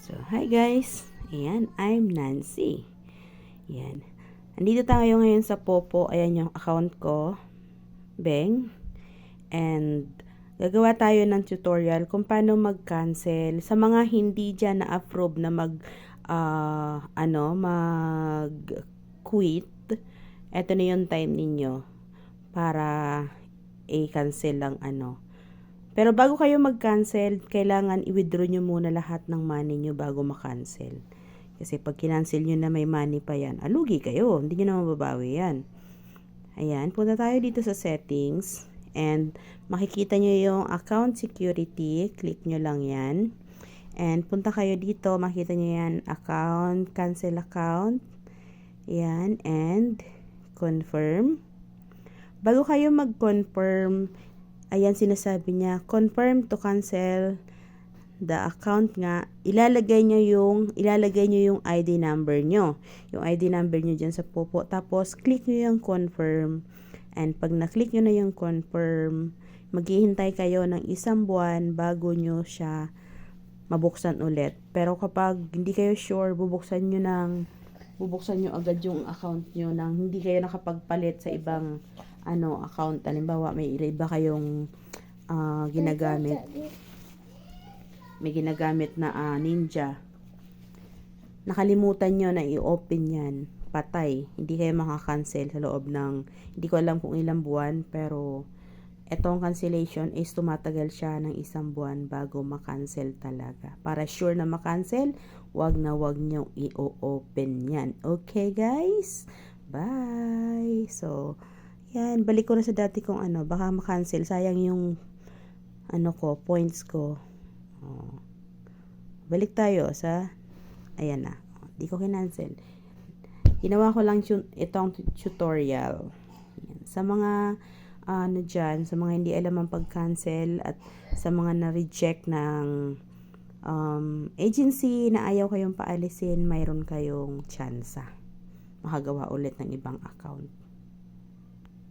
So, hi guys! Ayan, I'm Nancy. Ayan. Andito tayo ngayon sa Popo. Ayan yung account ko. Beng. And, gagawa tayo ng tutorial kung paano mag-cancel. Sa mga hindi dyan na-approve na mag-quit. Ito na yung time ninyo para i-cancel lang Pero bago kayo mag-cancel, kailangan i-withdraw nyo muna lahat ng money nyo bago ma-cancel. Kasi pag kinancel nyo na may money pa yan, alugi kayo. Hindi nyo na mababawi yan. Ayan, punta tayo dito sa settings. And makikita nyo yung account security. Click nyo lang yan. And punta kayo dito, makita nyo yan, account, cancel account. Ayan, and confirm. Bago kayo mag-confirm, ayan, sinasabi niya, confirm to cancel the account nga. Ilalagay niyo yung ID number nyo. Yung ID number nyo dyan sa Popo. Tapos, click nyo yung confirm. And pag na-click nyo na yung confirm, maghihintay kayo ng 1 buwan bago nyo siya mabuksan ulit. Pero kapag hindi kayo sure, bubuksan nyo agad yung account nyo nang hindi kayo nakapagpalit sa ibang account. Halimbawa, may iba kayong ginagamit. May ginagamit na Ninja. Nakalimutan nyo na i-open yan. Patay. Hindi kayo makakancel sa loob ng, hindi ko alam kung ilang buwan, pero etong cancellation is tumatagal siya ng 1 buwan bago makancel talaga. Para sure na makancel, wag nyo i-open yan. Okay, guys? Bye! So, yan, balik ko na sa dati kong baka makancel. Sayang yung points ko. Balik tayo sa, ayan na. Di ko kinancel. Ginawa ko lang itong tutorial. Ayan. Sa mga, dyan, sa mga hindi alam ang pag-cancel at sa mga na-reject ng agency na ayaw kayong paalisin, mayroon kayong tsansa makagawa ulit ng ibang account.